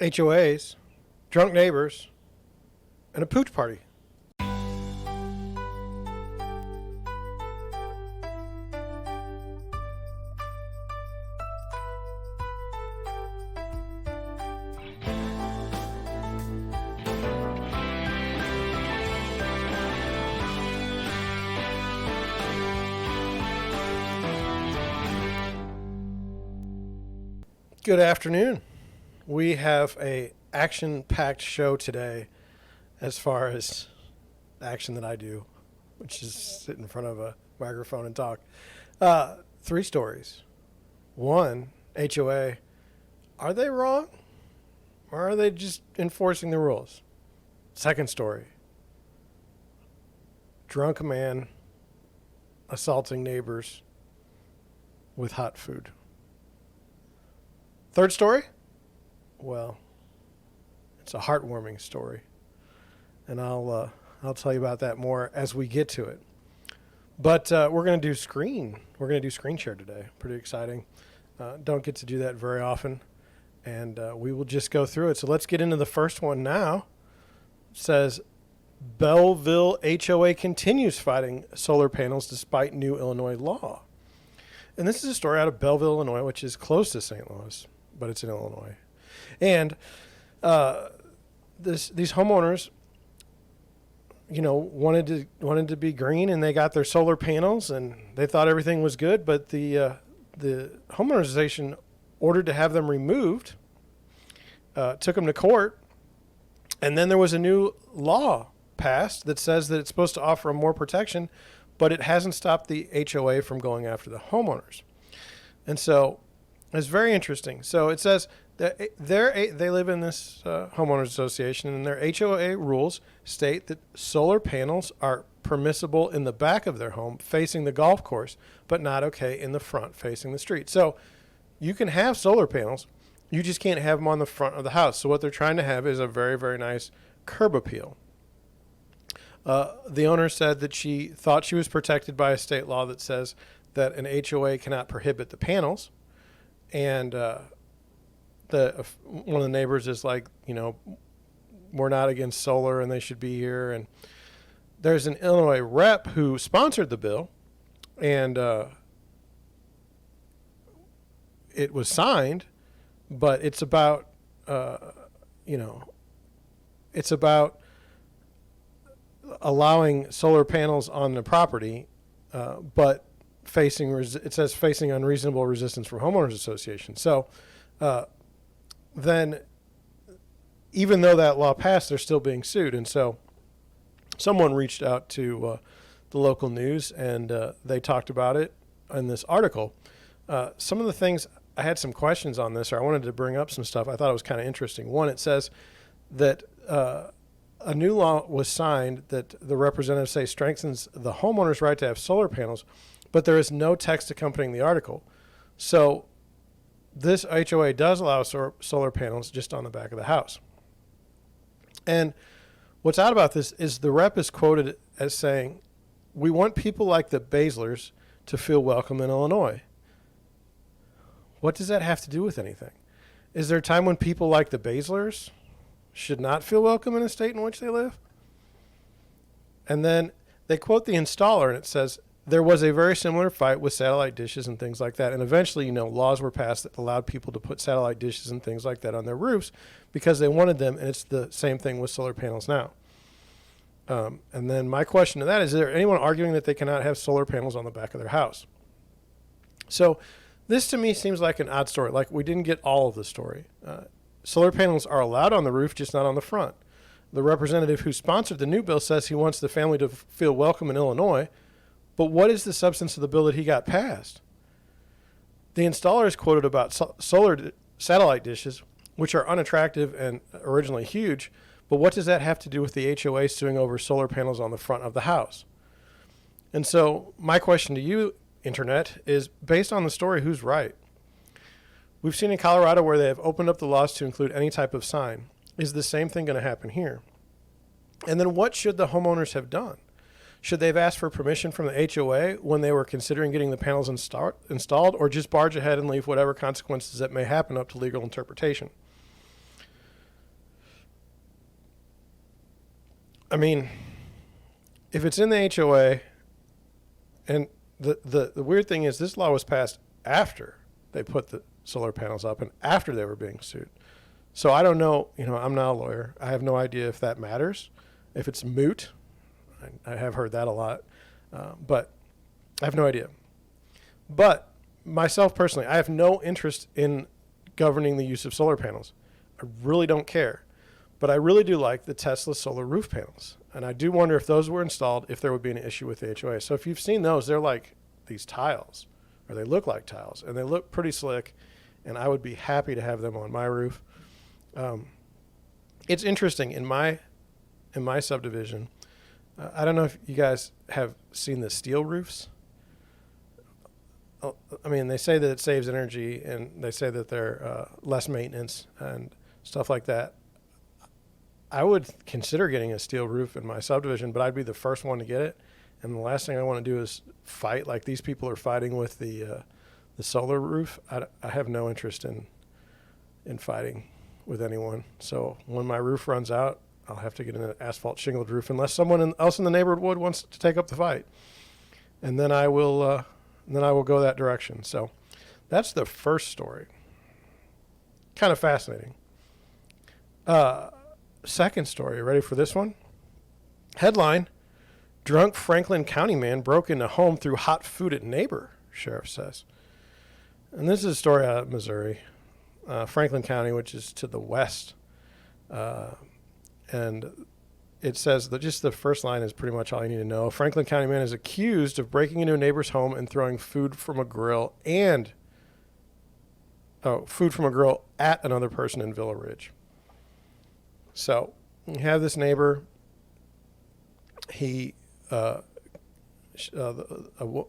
HOAs, drunk neighbors, and a pooch party. Good afternoon. We have a action-packed show today as far as action that I do, which is sit in front of a microphone and talk. 3 stories. 1, HOA. Are they wrong? Or are they just enforcing the rules? 2nd story. Drunk man assaulting neighbors with hot food. 3rd story? Well, it's a heartwarming story. And I'll tell you about that more as we get to it. But we're going to do screen. We're going to do screen share today. Pretty exciting. Don't get to do that very often. And we will just go through it. So let's get into the first one now. It says, Belleville HOA continues fighting solar panels despite new Illinois law. And this is a story out of Belleville, Illinois, which is close to St. Louis, but it's in Illinois. And these homeowners, wanted to be green, and they got their solar panels, and they thought everything was good. But the homeowners association ordered to have them removed, took them to court, and then there was a new law passed that says that it's supposed to offer more protection, but it hasn't stopped the HOA from going after the homeowners. And so it's very interesting. So it says that they live in this homeowners association, and their HOA rules state that solar panels are permissible in the back of their home facing the golf course, but not okay in the front facing the street. So you can have solar panels, you just can't have them on the front of the house. So what they're trying to have is a very, very nice curb appeal. The owner said that she thought she was protected by a state law that says that an HOA cannot prohibit the panels. And one of the neighbors is like, we're not against solar and they should be here. And there's an Illinois rep who sponsored the bill, and it was signed, but it's about, it's about allowing solar panels on the property, but it says facing unreasonable resistance from homeowners association. So then even though that law passed, they're still being sued. And so someone reached out to the local news, and they talked about it in this article. Some of the things, I had some questions on this, or I wanted to bring up some stuff. I thought it was kind of interesting. One, it says that a new law was signed that the representatives say strengthens the homeowner's right to have solar panels, but there is no text accompanying the article. So this HOA does allow solar panels just on the back of the house. And what's odd about this is the rep is quoted as saying, "We want people like the Basslers to feel welcome in Illinois." What does that have to do with anything? Is there a time when people like the Basslers should not feel welcome in a state in which they live? And then they quote the installer, and it says, there was a very similar fight with satellite dishes and things like that. And eventually, laws were passed that allowed people to put satellite dishes and things like that on their roofs because they wanted them. And it's the same thing with solar panels now. And then my question to that is there anyone arguing that they cannot have solar panels on the back of their house? So this to me seems like an odd story. Like we didn't get all of the story. Solar panels are allowed on the roof, just not on the front. The representative who sponsored the new bill says he wants the family to feel welcome in Illinois. But what is the substance of the bill that he got passed? The installer is quoted about solar satellite dishes, which are unattractive and originally huge. But what does that have to do with the HOA suing over solar panels on the front of the house? And so my question to you, Internet, is based on the story, who's right? We've seen in Colorado where they have opened up the laws to include any type of sign. Is the same thing going to happen here? And then what should the homeowners have done? Should they have asked for permission from the HOA when they were considering getting the panels installed, or just barge ahead and leave whatever consequences that may happen up to legal interpretation? I mean, if it's in the HOA, and the weird thing is this law was passed after they put the solar panels up and after they were being sued. So I don't know, I'm not a lawyer. I have no idea if that matters, if it's moot. I have heard that a lot, but I have no idea. But myself personally, I have no interest in governing the use of solar panels. I really don't care. But I really do like the Tesla solar roof panels. And I do wonder if those were installed, if there would be an issue with the HOA. So if you've seen those, they're like these tiles, or they look like tiles, and they look pretty slick. And I would be happy to have them on my roof. It's interesting in my subdivision. I don't know if you guys have seen the steel roofs. I mean, they say that it saves energy, and they say that they're less maintenance and stuff like that. I would consider getting a steel roof in my subdivision, but I'd be the first one to get it. And the last thing I want to do is fight like these people are fighting with the solar roof. I have no interest in fighting with anyone. So when my roof runs out, I'll have to get an asphalt shingled roof unless someone else in the neighborhood wants to take up the fight. And then I will go that direction. So that's the first story. Kind of fascinating. Second story. Ready for this one? Headline: Drunk Franklin County man broke into home threw hot food at neighbor, sheriff says. And this is a story out of Missouri, Franklin County, which is to the west. And it says that just the first line is pretty much all you need to know. Franklin County man is accused of breaking into a neighbor's home and throwing food from a grill at another person in Villa Ridge. So you have this neighbor. A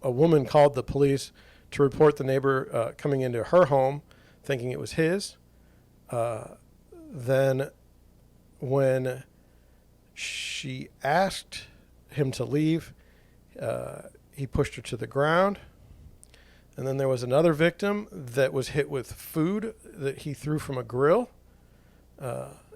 woman called the police to report the neighbor coming into her home, thinking it was his. Then when she asked him to leave, he pushed her to the ground. And then there was another victim that was hit with food that he threw from a grill.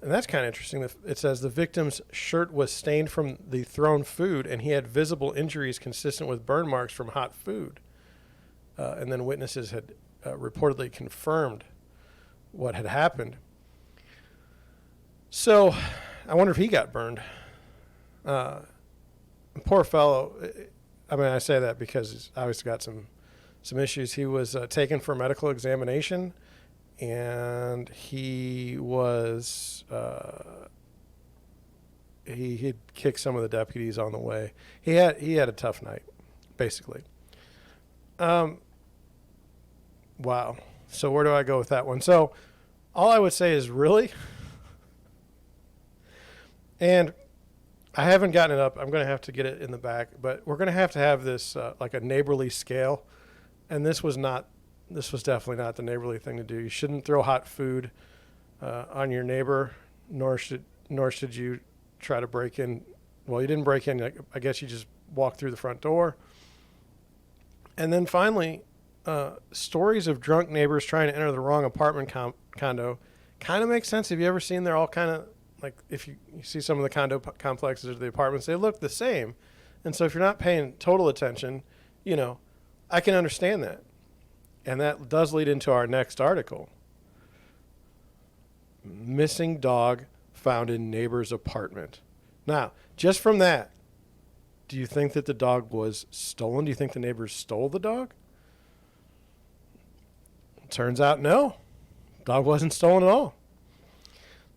And that's kind of interesting. It says the victim's shirt was stained from the thrown food, and he had visible injuries consistent with burn marks from hot food. And then witnesses had reportedly confirmed what had happened. So I wonder if he got burned. Poor fellow. I mean, I say that because he's obviously got some issues. He was taken for medical examination, and he was he'd kicked some of the deputies on the way. He had a tough night, basically. Wow. So where do I go with that one? So all I would say is really, and I haven't gotten it up. I'm going to have to get it in the back, but we're going to have this like a neighborly scale. And this was definitely not the neighborly thing to do. You shouldn't throw hot food on your neighbor, nor should you try to break in. Well, you didn't break in. I guess you just walked through the front door. And then finally, stories of drunk neighbors trying to enter the wrong apartment condo kind of makes sense. Have you ever seen they're all kind of like, if you see some of the condo complexes or the apartments, they look the same. And so if you're not paying total attention, I can understand that. And that does lead into our next article. Missing dog found in neighbor's apartment. Now, just from that, do you think that the dog was stolen? Do you think the neighbors stole the dog? Turns out no. Dog wasn't stolen at all.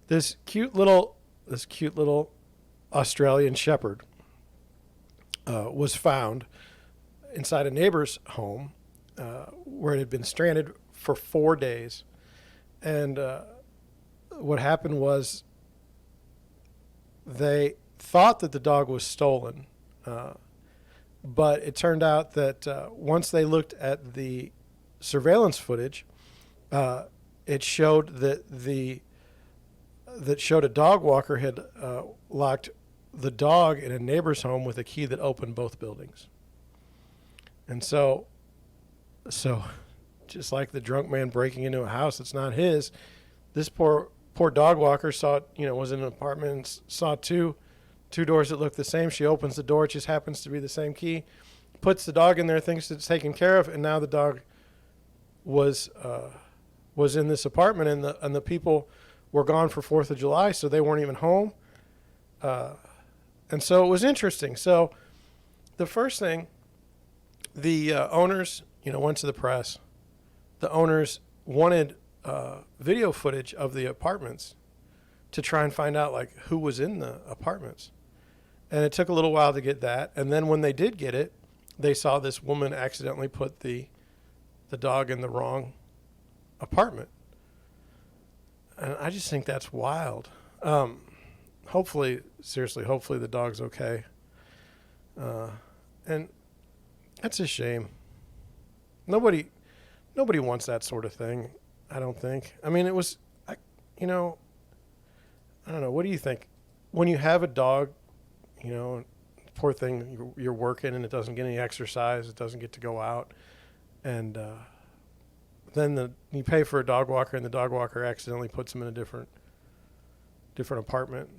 This cute little Australian shepherd was found inside a neighbor's home where it had been stranded for 4 days. And what happened was they thought that the dog was stolen, but it turned out that once they looked at the surveillance footage, it showed that showed a dog walker had locked the dog in a neighbor's home with a key that opened both buildings. And so just like the drunk man breaking into a house that's not his, this poor dog walker saw, was in an apartment and saw two two doors that look the same. She opens the door. It just happens to be the same key. Puts the dog in there, thinks it's taken care of, and now the dog was in this apartment, and the people were gone for 4th of July, so they weren't even home. And so it was interesting. So the first thing, the owners, went to the press. The owners wanted video footage of the apartments to try and find out like who was in the apartments. And it took a little while to get that. And then when they did get it, they saw this woman accidentally put the dog in the wrong apartment. And I just think that's wild. Hopefully the dog's okay. And that's a shame. Nobody wants that sort of thing, I don't think. I mean, I don't know. What do you think? When you have a dog, poor thing, you're working and it doesn't get any exercise, it doesn't get to go out, and then you pay for a dog walker, and the dog walker accidentally puts him in a different apartment.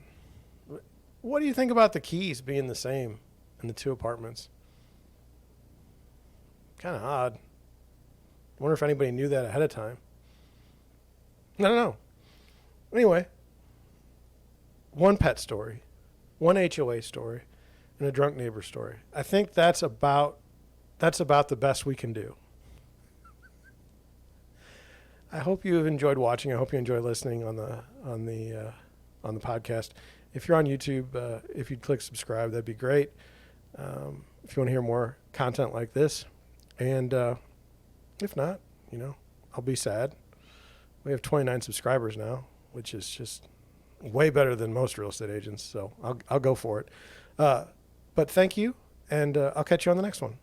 What do you think about the keys being the same in the two apartments? Kind of odd. I wonder if anybody knew that ahead of time. I don't know. Anyway, one pet story, one HOA story, and a drunk neighbor story. I think that's about the best we can do. I hope you have enjoyed watching. I hope you enjoy listening on the podcast. If you're on YouTube, if you'd click subscribe, that'd be great. If you want to hear more content like this, and if not, I'll be sad. We have 29 subscribers now, which is just way better than most real estate agents. So I'll go for it. But thank you, and I'll catch you on the next one.